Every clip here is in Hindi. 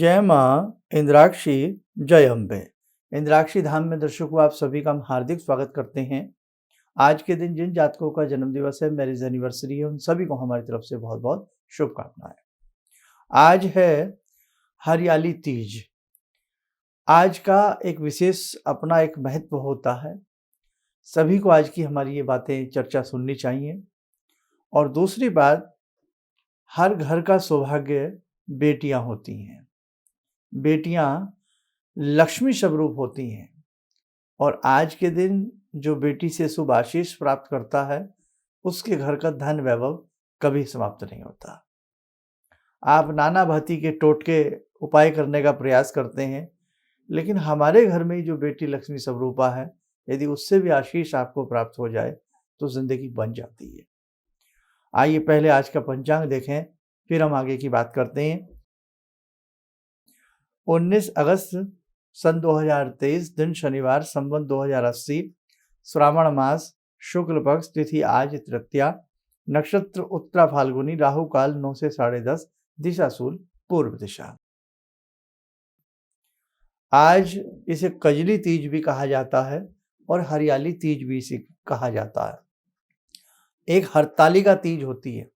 जय माँ इंद्राक्षी, जय अम्बे। इंद्राक्षी धाम में दर्शकों आप सभी का हम हार्दिक स्वागत करते हैं। आज के दिन जिन जातकों का जन्मदिवस है, मैरिज एनिवर्सरी है, उन सभी को हमारी तरफ से बहुत बहुत शुभकामनाएं। आज है हरियाली तीज। आज का एक विशेष अपना एक महत्व होता है। सभी को आज की हमारी ये बातें चर्चा सुननी चाहिए। और दूसरी बात, हर घर का सौभाग्य बेटियां होती हैं। बेटियां लक्ष्मी स्वरूप होती हैं और आज के दिन जो बेटी से शुभ आशीष प्राप्त करता है, उसके घर का धन वैभव कभी समाप्त नहीं होता। आप नाना भांति के टोटके उपाय करने का प्रयास करते हैं, लेकिन हमारे घर में जो बेटी लक्ष्मी स्वरूपा है, यदि उससे भी आशीष आपको प्राप्त हो जाए तो जिंदगी बन जाती है। आइए पहले आज का पंचांग देखें, फिर हम आगे की बात करते हैं। 19 अगस्त सन 2023 दिन शनिवार, संवत 2080, श्रावण मास, शुक्ल पक्ष, तिथि आज तृतीया, नक्षत्र उत्तरा फाल्गुनी, राहु काल 9 से 10:30, दिशा शूल पूर्व दिशा। आज इसे कजली तीज भी कहा जाता है और हरियाली तीज भी इसे कहा जाता है। एक हरतालिका तीज होती है।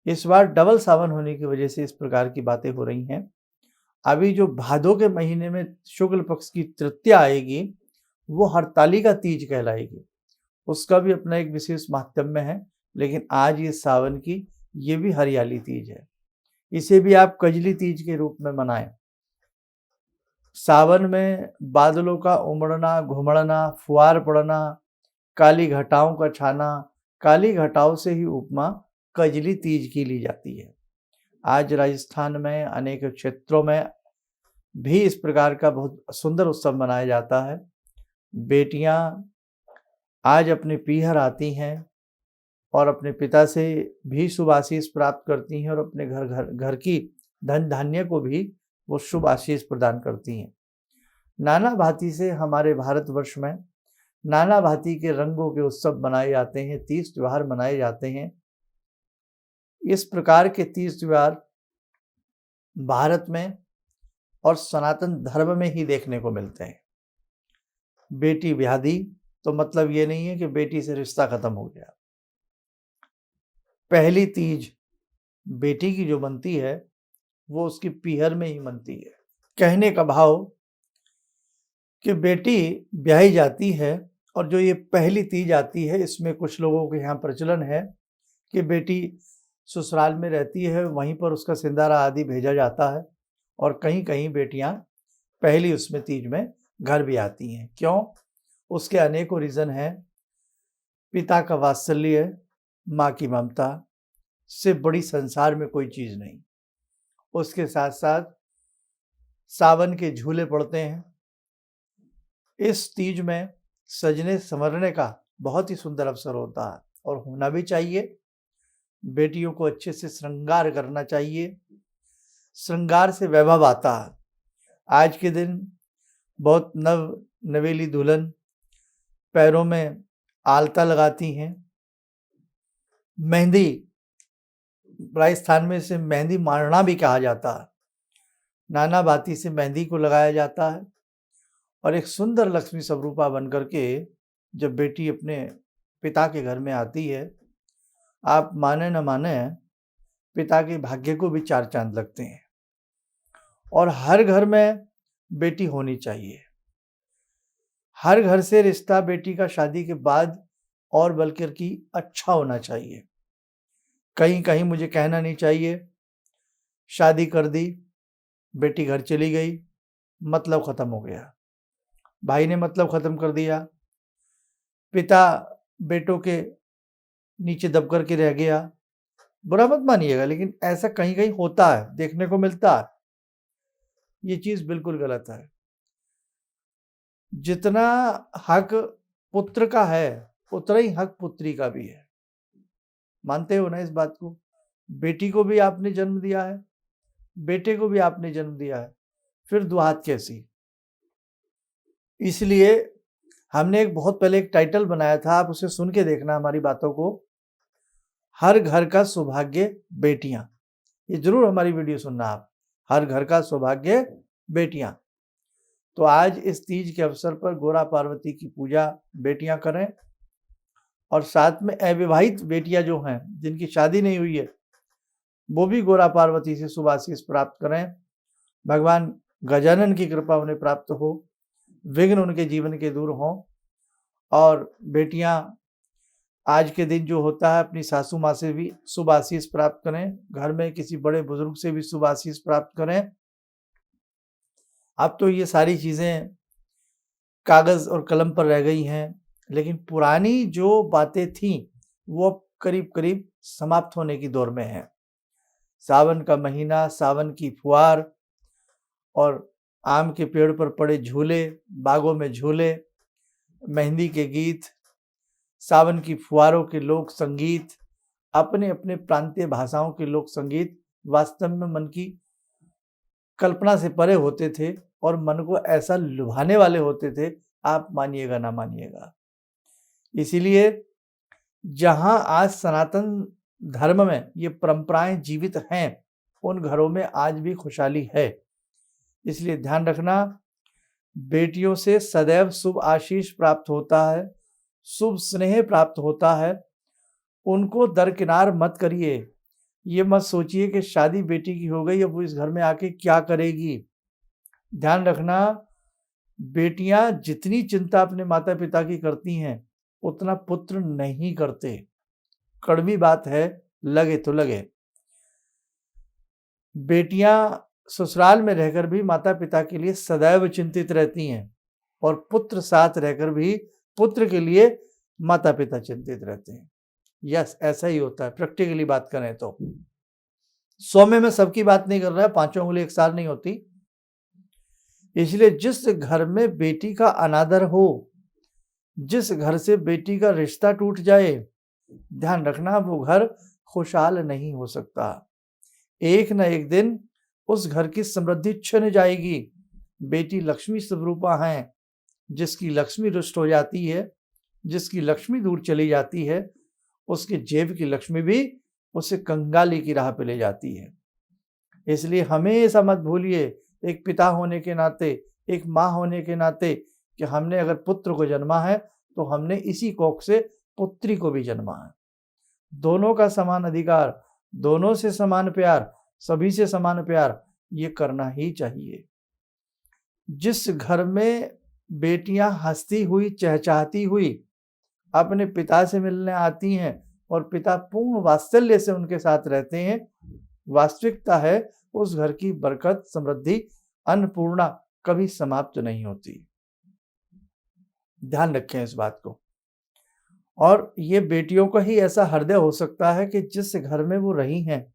इस बार डबल सावन होने की वजह से इस प्रकार की बातें हो रही हैं। अभी जो भादों के महीने में शुक्ल पक्ष की तृतीया आएगी, वो हरतालिका तीज कहलाएगी। उसका भी अपना एक विशेष महात्म्य है, लेकिन आज ये सावन की ये भी हरियाली तीज है। इसे भी आप कजली तीज के रूप में मनाएं। सावन में बादलों का उमड़ना, घुमड़ना, फुहार पड़ना, काली घटाओं का छाना, काली घटाओं से ही उपमा कजली तीज की ली जाती है। आज राजस्थान में अनेक क्षेत्रों में भी इस प्रकार का बहुत सुंदर उत्सव मनाया जाता है। बेटियां आज अपने पीहर आती हैं और अपने पिता से भी शुभ आशीष प्राप्त करती हैं और अपने घर की धन धान्य को भी वो शुभ आशीष प्रदान करती हैं। नाना भांति से हमारे भारतवर्ष में नाना भांति के रंगों के उत्सव मनाए जाते हैं, तीज त्योहार मनाए जाते हैं। इस प्रकार के तीज त्योहार भारत में और सनातन धर्म में ही देखने को मिलते हैं। बेटी ब्याह दी तो मतलब ये नहीं है कि बेटी से रिश्ता खत्म हो गया। पहली तीज बेटी की जो बनती है, वो उसकी पीहर में ही बनती है। कहने का भाव कि बेटी ब्याही जाती है और जो ये पहली तीज आती है, इसमें कुछ लोगों के यहाँ प्रचलन है कि बेटी ससुराल में रहती है, वहीं पर उसका सिंदारा आदि भेजा जाता है और कहीं कहीं बेटियां पहली उसमें तीज में घर भी आती हैं। क्यों? उसके अनेकों रीज़न हैं। पिता का वात्सल्य, माँ की ममता से बड़ी संसार में कोई चीज़ नहीं। उसके साथ साथ सावन के झूले पड़ते हैं। इस तीज में सजने संवरने का बहुत ही सुंदर अवसर होता है और होना भी चाहिए। बेटियों को अच्छे से श्रृंगार करना चाहिए। श्रृंगार से वैभव आता है। आज के दिन बहुत नवेली दुल्हन पैरों में आलता लगाती हैं। मेहंदी, राजस्थान में इसे मेहंदी मारना भी कहा जाता है। नाना भांति से मेहंदी को लगाया जाता है और एक सुंदर लक्ष्मी स्वरूपा बन करके जब बेटी अपने पिता के घर में आती है, आप माने न माने, पिता के भाग्य को भी चार चांद लगते हैं। और हर घर में बेटी होनी चाहिए। हर घर से रिश्ता बेटी का शादी के बाद और बल्कि अच्छा होना चाहिए। कहीं कहीं मुझे कहना नहीं चाहिए, शादी कर दी, बेटी घर चली गई, मतलब खत्म हो गया। भाई ने मतलब खत्म कर दिया, पिता बेटों के नीचे दब करके रह गया। बुरा मत मानिएगा, लेकिन ऐसा कहीं कहीं होता है, देखने को मिलता है। ये चीज बिल्कुल गलत है। जितना हक पुत्र का है, उतना ही हक पुत्री का भी है। मानते हो ना इस बात को? बेटी को भी आपने जन्म दिया है, बेटे को भी आपने जन्म दिया है, फिर दुहात कैसी? इसलिए हमने एक बहुत पहले एक टाइटल बनाया था, आप उसे सुन के देखना हमारी बातों को। हर घर का सौभाग्य बेटियां। ये जरूर हमारी वीडियो सुनना आप। हर घर का सौभाग्य बेटियां। तो आज इस तीज के अवसर पर गोरा पार्वती की पूजा बेटियां करें और साथ में अविवाहित बेटियां जो हैं जिनकी शादी नहीं हुई है वो भी गोरा पार्वती से शुभ आशीष प्राप्त करें। भगवान गजानन की कृपा उन्हें प्राप्त हो, विघ्न उनके जीवन के दूर हों और बेटियां आज के दिन जो होता है अपनी सासू माँ से भी शुभ आशीष प्राप्त करें, घर में किसी बड़े बुजुर्ग से भी शुभ आशीष प्राप्त करें। अब तो ये सारी चीज़ें कागज़ और कलम पर रह गई हैं, लेकिन पुरानी जो बातें थीं वो अब करीब करीब समाप्त होने की दौर में हैं। सावन का महीना, सावन की फुहार और आम के पेड़ पर पड़े झूले, बागों में झूले, मेहंदी के गीत, सावन की फुहारों के लोक संगीत, अपने अपने प्रांतीय भाषाओं के लोक संगीत वास्तव में मन की कल्पना से परे होते थे और मन को ऐसा लुभाने वाले होते थे, आप मानिएगा ना मानिएगा। इसीलिए जहां आज सनातन धर्म में ये परंपराएं जीवित हैं, उन घरों में आज भी खुशहाली है। इसलिए ध्यान रखना, बेटियों से सदैव शुभ आशीष प्राप्त होता है, शुभ स्नेह प्राप्त होता है। उनको दरकिनार मत करिए। ये मत सोचिए कि शादी बेटी की हो गई, अब वो इस घर में आके क्या करेगी। ध्यान रखना, बेटियां जितनी चिंता अपने माता पिता की करती हैं उतना पुत्र नहीं करते। कड़वी बात है, लगे तो लगे। बेटियां ससुराल में रहकर भी माता पिता के लिए सदैव चिंतित रहती हैं और पुत्र साथ रहकर भी पुत्र के लिए माता पिता चिंतित रहते हैं। यस, ऐसा ही होता है। प्रैक्टिकली बात करें तो 100 में मैं सबकी बात नहीं कर रहा है, 5 उंगली एक सार नहीं होती। इसलिए जिस घर में बेटी का अनादर हो, जिस घर से बेटी का रिश्ता टूट जाए, ध्यान रखना वो घर खुशहाल नहीं हो सकता। एक न एक दिन उस घर की समृद्धि छिन जाएगी। बेटी लक्ष्मी स्वरूपा है, जिसकी लक्ष्मी रुष्ट हो जाती है, जिसकी लक्ष्मी दूर चली जाती है, उसके जेब की लक्ष्मी भी उसे कंगाली की राह पे ले जाती है। इसलिए हमेशा मत भूलिए, एक पिता होने के नाते, एक माँ होने के नाते, कि हमने अगर पुत्र को जन्मा है तो हमने इसी कोख से पुत्री को भी जन्मा है। दोनों का समान अधिकार, दोनों से समान प्यार, सभी से समान प्यार, ये करना ही चाहिए। जिस घर में बेटियां हंसती हुई, चहचहाती हुई अपने पिता से मिलने आती हैं और पिता पूर्ण वात्सल्य से उनके साथ रहते हैं, वास्तविकता है उस घर की बरकत, समृद्धि, अन्नपूर्णा कभी समाप्त नहीं होती। ध्यान रखें इस बात को। और ये बेटियों का ही ऐसा हृदय हो सकता है कि जिस घर में वो रही हैं,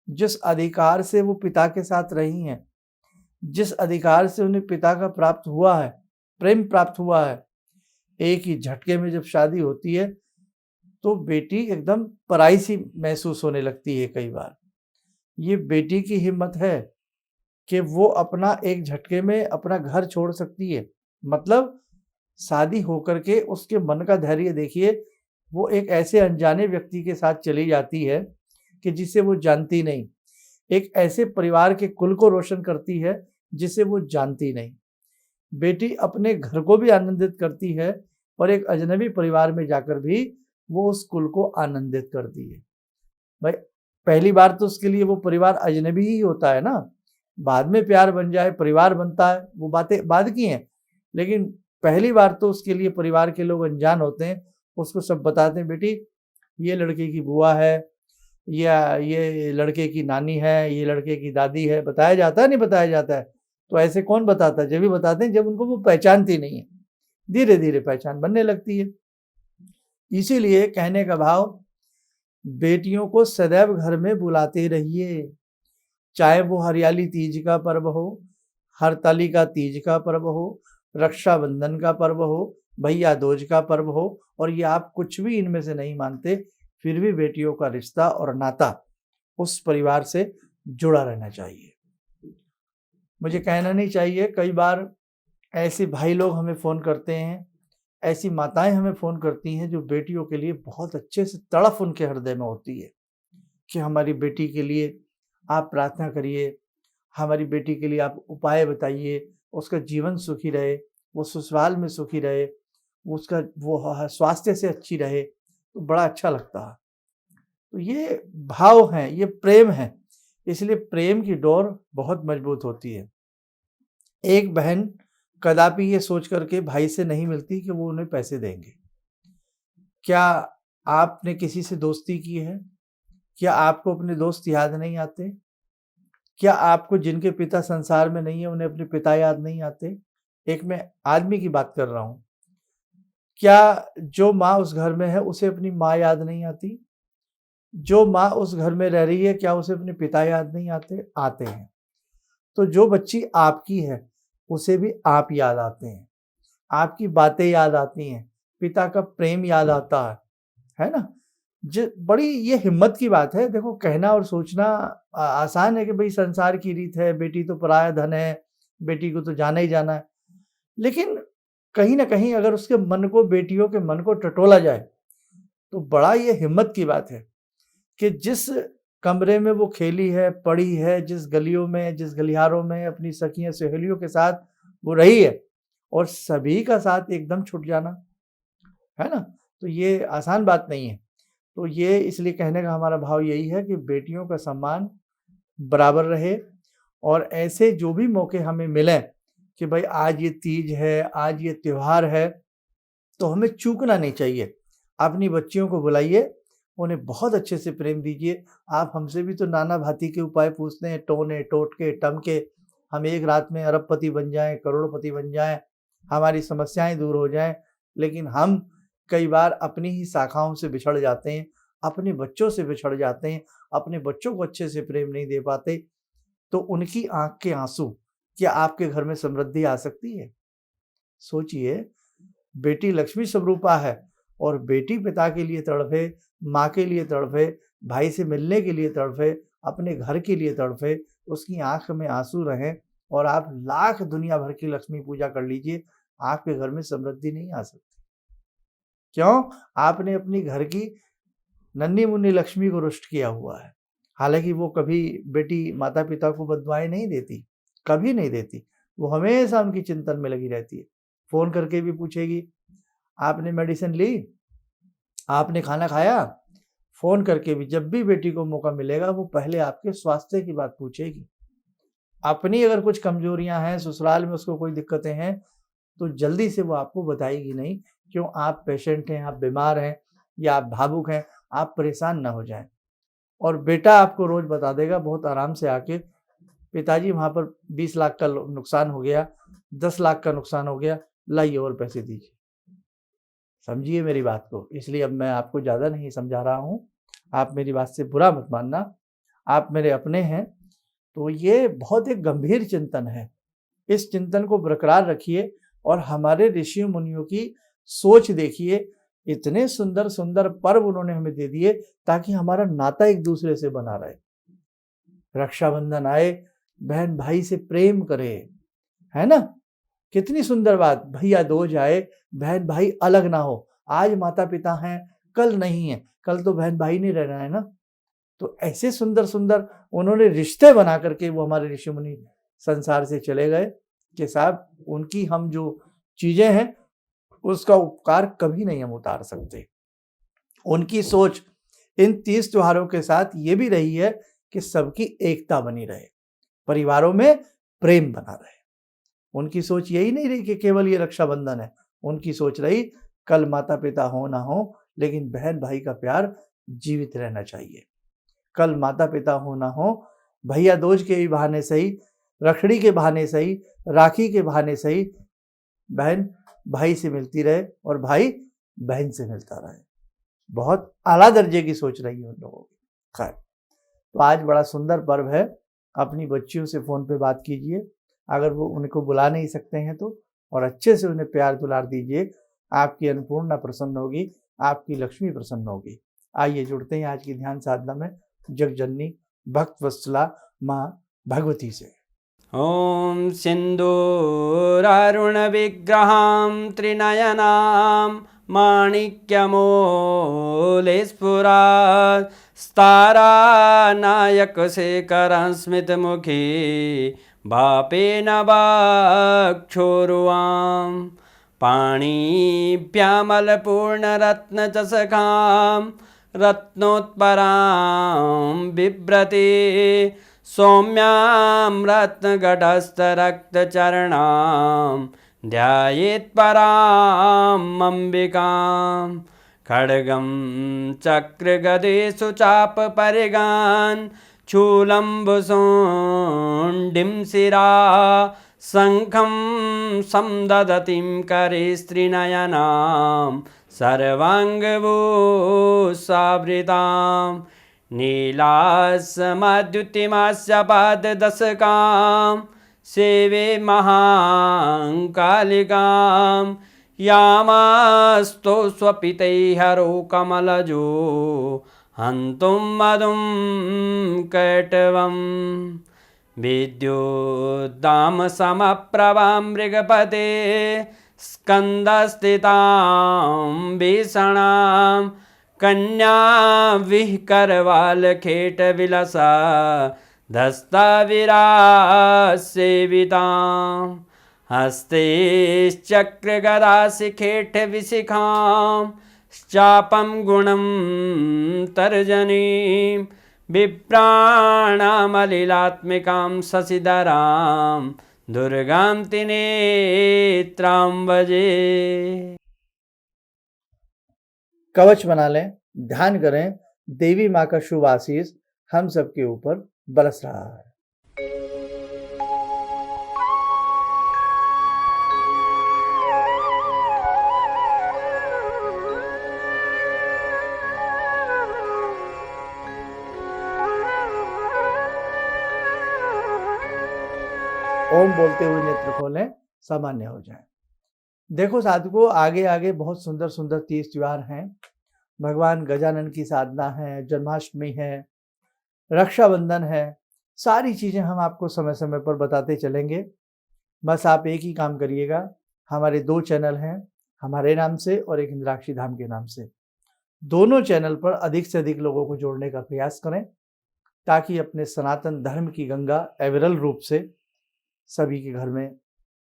जिस अधिकार से वो पिता के साथ रही हैं, जिस अधिकार से उन्हें पिता का प्राप्त हुआ है, प्रेम प्राप्त हुआ है, एक ही झटके में जब शादी होती है तो बेटी एकदम पराई सी महसूस होने लगती है। कई बार ये बेटी की हिम्मत है कि वो अपना एक झटके में अपना घर छोड़ सकती है। मतलब शादी होकर के उसके मन का धैर्य देखिए, वो एक ऐसे अनजाने व्यक्ति के साथ चली जाती है कि जिसे वो जानती नहीं, एक ऐसे परिवार के कुल को रोशन करती है जिसे वो जानती नहीं। बेटी अपने घर को भी आनंदित करती है और एक अजनबी परिवार में जाकर भी वो उस कुल को आनंदित करती है। भाई पहली बार तो उसके लिए वो परिवार अजनबी ही होता है ना, बाद में प्यार बन जाए, परिवार बनता है, वो बातें बाद की हैं, लेकिन पहली बार तो उसके लिए परिवार के लोग अनजान होते हैं। उसको सब बताते हैं, बेटी ये लड़के की बुआ है, या ये लड़के की नानी है, ये लड़के की दादी है। बताया जाता है, नहीं बताया जाता है? तो ऐसे कौन बताता है? जब भी बताते हैं जब उनको वो पहचानती नहीं है, धीरे धीरे पहचान बनने लगती है। इसीलिए कहने का भाव, बेटियों को सदैव घर में बुलाते रहिए, चाहे वो हरियाली तीज का पर्व हो, हरतालिका तीज का पर्व हो, रक्षाबंधन का पर्व हो, भैया दूज का पर्व हो, और ये आप कुछ भी इनमें से नहीं मानते, फिर भी बेटियों का रिश्ता और नाता उस परिवार से जुड़ा रहना चाहिए। मुझे कहना नहीं चाहिए, कई बार ऐसे भाई लोग हमें फ़ोन करते हैं, ऐसी माताएं हमें फ़ोन करती हैं जो बेटियों के लिए बहुत अच्छे से तड़फ उनके हृदय में होती है कि हमारी बेटी के लिए आप प्रार्थना करिए, हमारी बेटी के लिए आप उपाय बताइए, उसका जीवन सुखी रहे, वो ससुराल में सुखी रहे, उसका वो स्वास्थ्य से अच्छी रहे, तो बड़ा अच्छा लगता है। तो ये भाव हैं, ये प्रेम है, इसलिए प्रेम की डोर बहुत मजबूत होती है। एक बहन कदापि ये सोच करके भाई से नहीं मिलती कि वो उन्हें पैसे देंगे। क्या आपने किसी से दोस्ती की है? क्या आपको अपने दोस्त याद नहीं आते? क्या आपको जिनके पिता संसार में नहीं है, उन्हें अपने पिता याद नहीं आते? एक मैं आदमी की बात कर रहा हूँ। क्या जो माँ उस घर में है, उसे अपनी माँ याद नहीं आती? जो माँ उस घर में रह रही है, क्या उसे अपने पिता याद नहीं आते? आते हैं। तो जो बच्ची आपकी है, उसे भी आप याद आते हैं, आपकी बातें याद आती हैं, पिता का प्रेम याद आता है ना? बड़ी ये हिम्मत की बात है। देखो, कहना और सोचना आसान है कि भई संसार की रीत है, बेटी तो पराया धन है, बेटी को तो जाना ही जाना है। लेकिन कहीं न कहीं अगर उसके मन को, बेटियों के मन को टटोला जाए, तो बड़ा ये हिम्मत की बात है कि जिस कमरे में वो खेली है, पढ़ी है, जिस गलियों में, जिस गलियारों में अपनी सखियों, सहेलियों के साथ वो रही है, और सभी का साथ एकदम छूट जाना, है ना? तो ये आसान बात नहीं है। तो ये इसलिए कहने का हमारा भाव यही है कि बेटियों का सम्मान बराबर रहे, और ऐसे जो भी मौके हमें मिलें कि भाई आज ये तीज है, आज ये त्योहार है, तो हमें चूकना नहीं चाहिए। अपनी बच्चियों को बुलाइए, उन्हें बहुत अच्छे से प्रेम दीजिए। आप हमसे भी तो नाना भांति के उपाय पूछते हैं, टोने, टोटके, टमके, हम एक रात में अरबपति बन जाएँ, करोड़पति बन जाएँ, हमारी समस्याएँ दूर हो जाएँ। लेकिन हम कई बार अपनी ही शाखाओं से बिछड़ जाते हैं, अपने बच्चों से बिछड़ जाते हैं, अपने बच्चों को अच्छे से प्रेम नहीं दे पाते, तो उनकी आँख के आँसू, क्या आपके घर में समृद्धि आ सकती है? सोचिए, बेटी लक्ष्मी स्वरूपा है, और बेटी पिता के लिए तड़पे, माँ के लिए तड़पे, भाई से मिलने के लिए तड़पे, अपने घर के लिए तड़पे, उसकी आँख में आँसू रहें, और आप लाख दुनिया भर की लक्ष्मी पूजा कर लीजिए, आपके घर में समृद्धि नहीं आ सकती। क्यों? आपने अपनी घर की नन्ही-मुन्नी लक्ष्मी को रुष्ट किया हुआ है। हालाँकि वो कभी बेटी माता-पिता को बददुआएँ नहीं देती, कभी नहीं देती। वो हमेशा उनकी चिंतन में लगी रहती है। फ़ोन करके भी पूछेगी, आपने मेडिसिन ली? आपने खाना खाया? फ़ोन करके भी जब भी बेटी को मौका मिलेगा, वो पहले आपके स्वास्थ्य की बात पूछेगी। अपनी अगर कुछ कमज़ोरियाँ हैं, ससुराल में उसको कोई दिक्कतें हैं, तो जल्दी से वो आपको बताएगी नहीं। क्यों? आप पेशेंट हैं, आप बीमार हैं, या आप भावुक हैं, आप परेशान ना हो जाएँ। और बेटा आपको रोज़ बता देगा बहुत आराम से आके, पिताजी वहाँ पर 20 लाख का नुकसान हो गया, 10 लाख का नुकसान हो गया, लाइए और पैसे दीजिए। समझिए मेरी बात को। इसलिए अब मैं आपको ज़्यादा नहीं समझा रहा हूँ, आप मेरी बात से बुरा मत मानना, आप मेरे अपने हैं। तो ये बहुत एक गंभीर चिंतन है। इस चिंतन को बरकरार रखिए, और हमारे ऋषियों मुनियों की सोच देखिए, इतने सुंदर-सुंदर पर्व उन्होंने हमें दे दिए ताकि हमारा नाता एक-दूसरे से बना रहे। रक्षाबंधन आए, बहन भाई से प्रेम करे, है ना? कितनी सुंदर बात, भैया दूज आए, बहन भाई अलग ना हो। आज माता-पिता हैं, कल नहीं है, कल तो बहन भाई नहीं रहना है ना? तो ऐसे सुंदर-सुंदर उन्होंने रिश्ते बना करके वो हमारे ऋषि मुनि संसार से चले गए कि साहब उनकी हम जो चीज़ें हैं, उसका उपकार कभी नहीं हम उतार सकते। उनकी सोच इन 30 त्योहारों के साथ ये भी रही है कि सबकी एकता बनी रहे, परिवारों में प्रेम बना रहे। उनकी सोच यही नहीं रही कि केवल ये रक्षाबंधन है, उनकी सोच रही कल माता-पिता हो ना हो, लेकिन बहन-भाई का प्यार जीवित रहना चाहिए। कल माता-पिता हो ना हो, भैया दूज के ही बहाने सही, रखड़ी के बहाने सही, राखी के बहाने सही, बहन भाई से मिलती रहे और भाई बहन से मिलता रहे। बहुत आला दर्जे की सोच रही है उन लोगों की। खैर, तो आज बड़ा सुंदर पर्व है, अपनी बच्चियों से फ़ोन पे बात कीजिए, अगर वो उनको बुला नहीं सकते हैं तो, और अच्छे से उन्हें प्यार दुलार दीजिए। आपकी अन्नपूर्णा प्रसन्न होगी, आपकी लक्ष्मी प्रसन्न होगी। आइए जुड़ते हैं आज की ध्यान साधना में जगजननी भक्त वत्सला माँ भगवती से। ॐ सिन्दूरारुणविग्रहां त्रिनयनां माणिक्यमूले स्फुरात् स्तारानायकशेखरं स्मितमुखी बापेन वक्षोरुवां पाणिभ्यामलपूर्णरत्नचषकां रत्नोत्परां बिभ्रति सौम्यां रत्नघटस्थरक्तचरणां ध्यायेत्परामम्बिकां खड्गं चक्रगदेषु चापपरिगान् शूलम्बुशुण्डिं शिरा शङ्खं संदधतीं करे स्त्रीनयनां सर्वाङ्गभूषावृतां नीलास्मद्युतिमास्य पाददशकां सेवे महाकालिकां यामास्तो स्वपितैहरो कमलजो हन्तुं मधुं कैटवम् विद्युद्दामसमप्रभां मृगपते स्कन्दस्थितां भीषणां कन्या विहकरवालखेटविलसा धस्ताविरासेवितां हस्ते चक्रगदाशिखेटविशिखां चापं गुणं तर्जनीं विप्राणामलिलात्मिकां शशिधरां दुर्गां त्रिनेत्रां भजे। कवच बना लें, ध्यान करें, देवी माँ का शुभ आशीष हम सबके ऊपर बरस रहा है। ओम बोलते हुए नेत्र खोलें, सामान्य हो जाए। देखो साधकों, आगे आगे बहुत सुंदर सुंदर तीज त्योहार हैं। भगवान गजानन की साधना है, जन्माष्टमी है, रक्षाबंधन है, सारी चीजें हम आपको समय समय पर बताते चलेंगे। बस आप एक ही काम करिएगा, हमारे 2 चैनल हैं, हमारे नाम से और एक इंद्राक्षी धाम के नाम से। दोनों चैनल पर अधिक से अधिक लोगों को जोड़ने का प्रयास करें, ताकि अपने सनातन धर्म की गंगा अविरल रूप से सभी के घर में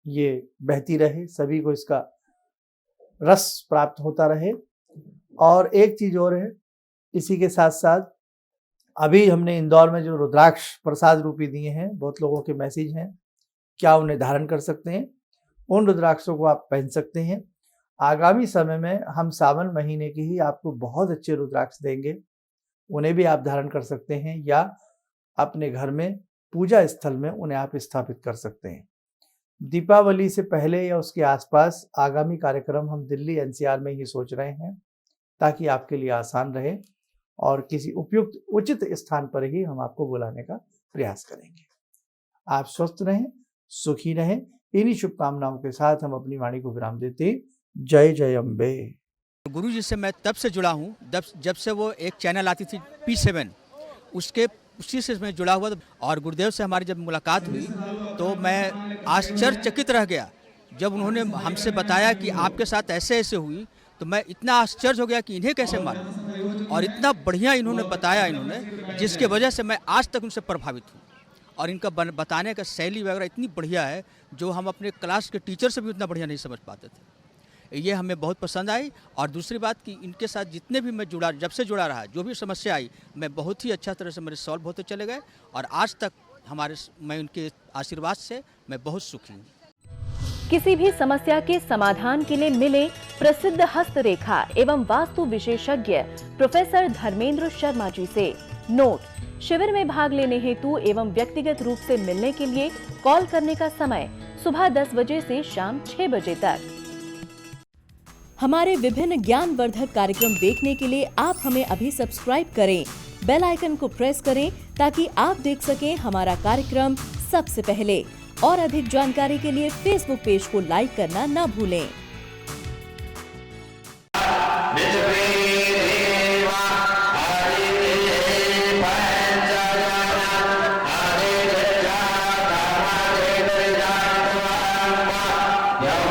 ये बहती रहे, सभी को इसका रस प्राप्त होता रहे। और एक चीज और है, इसी के साथ साथ अभी हमने इंदौर में जो रुद्राक्ष प्रसाद रूपी दिए हैं, बहुत लोगों के मैसेज हैं, क्या उन्हें धारण कर सकते हैं? उन रुद्राक्षों को आप पहन सकते हैं। आगामी समय में हम सावन महीने की ही आपको बहुत अच्छे रुद्राक्ष देंगे, उन्हें भी आप धारण कर सकते हैं, या अपने घर में पूजा स्थल में उन्हें आप स्थापित कर सकते हैं। दीपावली से पहले या उसके आसपास आगामी कार्यक्रम हम दिल्ली एनसीआर में ही सोच रहे हैं, ताकि आपके लिए आसान रहे और किसी उपयुक्त उचित स्थान पर ही हम आपको बुलाने का प्रयास करेंगे। आप स्वस्थ रहें, सुखी रहें, इन्हीं शुभकामनाओं के साथ हम अपनी वाणी को विराम देते। जय जय अम्बे। गुरु जी से मैं तब से जुड़ा हूँ जब से वो एक चैनल आती थी P7, उसी से मैं जुड़ा हुआ था। और गुरुदेव से हमारी जब मुलाकात हुई तो मैं आश्चर्यचकित रह गया जब उन्होंने हमसे बताया कि आपके साथ ऐसे ऐसे हुई। तो मैं इतना आश्चर्य हो गया कि इन्हें कैसे मालूम, और इतना बढ़िया इन्होंने बताया, जिसके वजह से मैं आज तक उनसे प्रभावित हूँ। और इनका बताने का शैली वगैरह इतनी बढ़िया है, जो हम अपने क्लास के टीचर से भी उतना बढ़िया नहीं समझ पाते थे। ये हमें बहुत पसंद आई। और दूसरी बात कि इनके साथ जितने भी मैं जब से जुड़ा रहा, जो भी समस्या आई, मैं बहुत ही अच्छा तरह से मेरे सॉल्व होते चले गए। और आज तक मैं उनके आशीर्वाद से मैं बहुत सुखी हूँ। किसी भी समस्या के समाधान के लिए मिले प्रसिद्ध हस्तरेखा एवं वास्तु विशेषज्ञ प्रोफेसर धर्मेंद्र शर्मा जी से। नोट: शिविर में भाग लेने हेतु एवं व्यक्तिगत रूप से मिलने के लिए कॉल करने का समय सुबह 10 बजे से शाम 6 बजे तक। हमारे विभिन्न ज्ञानवर्धक कार्यक्रम देखने के लिए आप हमें अभी सब्सक्राइब करें, बेल आइकन को प्रेस करें, ताकि आप देख सकें हमारा कार्यक्रम सबसे पहले। और अधिक जानकारी के लिए फेसबुक पेज को लाइक करना न भूलें। Yeah.